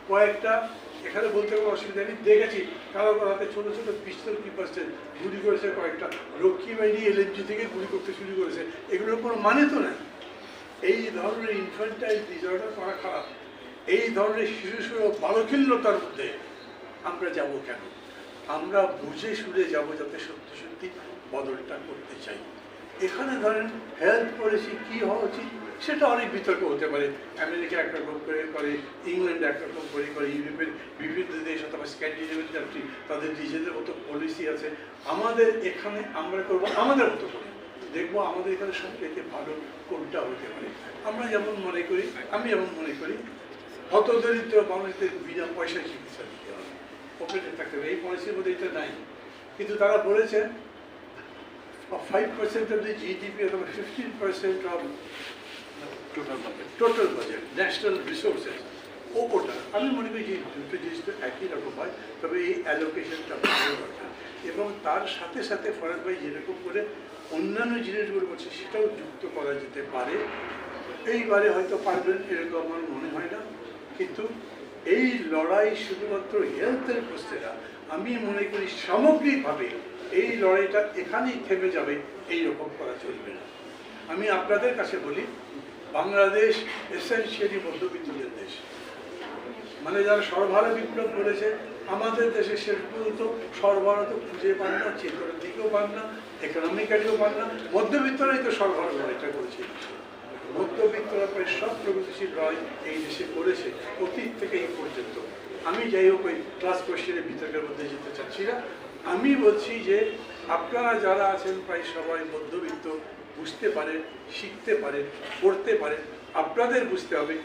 কয়েকটা এখানে বলতে কোনো অসুবিধা নেই, দেখেছি কারো হাতে ছোটো ছোটো পিস্তল কিপারসেন গুলি করেছে, কয়েকটা রক্ষী বাহিনী এলএমজি থেকে গুলি করতে শুরু করেছে। এগুলোর কোনো মানে তো নাই। এই ধরনের ইনফ্যান্টাইল ডিসঅর্ডার করা খারাপ। এই ধরনের শিশু বালকিল্যতার মধ্যে আমরা যাব কেন? আমরা বুঝে শুনে যাব, যাতে সত্যি সত্যি বদলটা করতে চাই। এখানে ধরেন হেলথ পলিসি কী হওয়া উচিত সেটা অনেক বিতর্ক হতে পারে। আমেরিকা একরকম করে করে, ইংল্যান্ড একরকম করে করে, ইউরোপের বিভিন্ন দেশ অথবা স্ক্যান্ডিনেভিয়ান কান্ট্রি তাদের নিজেদের মতো পলিসি আছে। আমাদের এখানে আমরা করবো আমাদের মতো করে, দেখবো আমাদের এখানে সবথেকে ভালো কোনটা হতে পারে। আমরা যেমন মনে করি, আমি যেমন মনে করি, হতদরিদ্র মানুষদের বিনা পয়সায় চিকিৎসা দিতে হবে, পকেটে থাকতে হবে। এই পলিসির মধ্যে এটা নাই, কিন্তু তারা বলেছে 5% of the GDP অথবা 15% of total budget, national resources, ওটা আমি মনে করি যে দুটো জিনিস তো একই রকম হয়, তবে এই অ্যালোকেশনটা ভালো দরকার। এবং তার সাথে সাথে ফরাজ ভাই যেরকম করে অন্যান্য জিনিসগুলো করছে সেটাও যুক্ত করা যেতে পারে। এইবারে হয়তো পারবেন এরকম আমার মনে হয় না, কিন্তু এই লড়াই শুধুমাত্র হেলথের প্রশ্নে না, আমি মনে করি সামগ্রিকভাবে এই লড়াইটা এখানেই থেমে যাবে, এইরকম করা চলবে না। আমি আপনাদের কাছে বলি, বাংলাদেশ এসেনশিয়ালি মধ্যবিত্তদের দেশ, মানে যারা সরবরাহ বিপ্লব করেছে আমাদের দেশে, শেষ পর্যন্ত সরবরাহ তো খুঁজে পান না, চেতনার দিকেও পান না, ইকোনমিক্যালিও পান না, মধ্যবিত্তরাই তো সরবরাহ লড়াইটা করেছে। মধ্যবিত্তরা প্রায় সব প্রগতিশীল লড়াই এই দেশে করেছে অতীত থেকে এই পর্যন্ত। আমি যাই হোক ওই ক্লাস কোয়েশ্চেনের বিতর্কের মধ্যে যেতে চাচ্ছি না। আমি বলছি যে আপনারা যারা আছেন প্রায় সবাই মধ্যবিত্ত, বুঝতে পারেন, শিখতে পারেন, পড়তে পারেন। আপনাদের বুঝতে হবে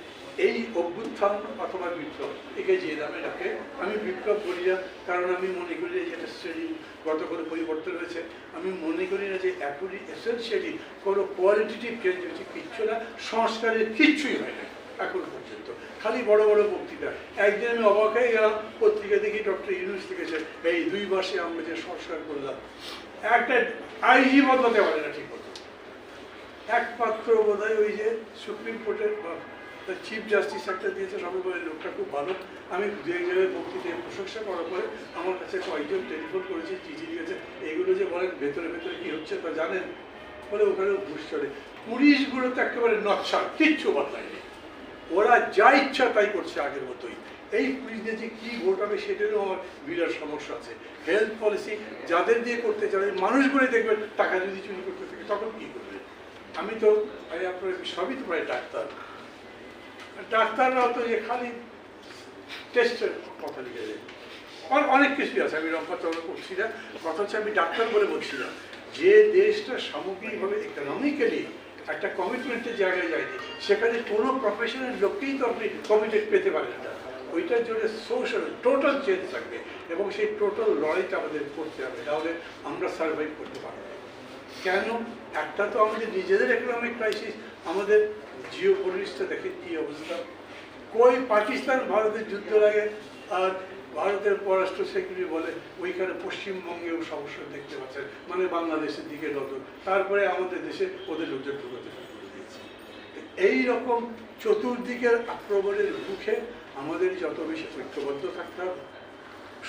এই অভ্যুত্থান অথবা বিপ্লব, একে যে নামে ডাকে, আমি বিপ্লব বলি না, কারণ আমি মনে করি যে এটা শ্রেণীগত কোনো পরিবর্তন হয়েছে। আমি মনে করি না যে এখনই এসেনশিয়ালি কোনো কোয়ালিটেটিভ চেঞ্জ হয়েছে, কিচ্ছু না, সংস্কারের কিচ্ছুই হয় না এখন পর্যন্ত, খালি বড় বড় বক্তৃতা। একদিন আমি অবাক হয়ে গেলাম, পত্রিকা দেখি ডক্টর ইউনূস লিখেছে এই 2 মাসে আমরা যে সংস্কার করলাম, একটা আইজি বদলাতে পারে না ঠিক মতো। একমাত্র বোধ হয় ওই যে সুপ্রিম কোর্টের চিফ জাস্টিস একটা দিয়েছে, সবাই বলে লোকটা খুব ভালো। আমি দু এক জায়গায় বক্তৃতায় প্রশংসা করার পরে আমার কাছে কয়েকজন টেলিফোন করেছে, চিঠি দিয়েছে, এগুলো যে বলেন ভেতরে ভেতরে কী হচ্ছে তা জানেন? বলে ওখানে ঘুষ চলে। পুলিশগুলো তো একেবারে নচ্ছা, কিচ্ছু বদলায়নি, ওরা যা ইচ্ছা তাই করছে আগের মতোই। এই পুলিশদের যে কী ভোট হবে সেটারও আমার বিরাট সমস্যা আছে। হেলথ পলিসি যাদের দিয়ে করতে চাই, মানুষগুলো দেখবেন টাকা যদি চুরি করতে থাকে তখন কী করবে? আমি তো আপনার সবই তো প্রায় ডাক্তার, ডাক্তাররা তো যে খালি টেস্টের কথা লিখে দেয়, অনেক কিছুই আছে, আমি রম্পাচরণ করছি না, কথা হচ্ছে আমি ডাক্তার বলে বলছি না। যে দেশটা সামগ্রিকভাবে ইকোনমিক্যালি একটা কমিটমেন্টের জায়গায় যায়নি, সেখানে কোনো প্রফেশনের লোককেই তো আপনি কমিটেড পেতে পারেন না। ওইটার জন্য সোশ্যাল টোটাল চেঞ্জ থাকবে, এবং সেই টোটাল লড়াইটা আমাদের করতে হবে, তাহলে আমরা সার্ভাইভ করতে পারবো। কেন? একটা তো আমাদের নিজেদের ইকোনমিক ক্রাইসিস, আমাদের জিও পলিটিক্সটা দেখে কী অবস্থা। কই পাকিস্তান ভারতের যুদ্ধ লাগে আর ভারতের পররাষ্ট্র সেক্রেটারি বলে ওইখানে পশ্চিমবঙ্গেও সমস্যা দেখতে পাচ্ছেন, মানে বাংলাদেশের দিকে নজর, তারপরে আমাদের দেশে ওদের লোকজন ঢুকাতে শুরু করে দিয়েছে। এইরকম চতুর্দিকের আক্রমণের মুখে আমাদের যত বেশি ঐক্যবদ্ধ থাকতে হবে,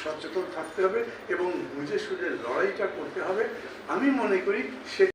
সচেতন থাকতে হবে এবং বুঝে শুনে লড়াইটা করতে হবে। আমি মনে করি সে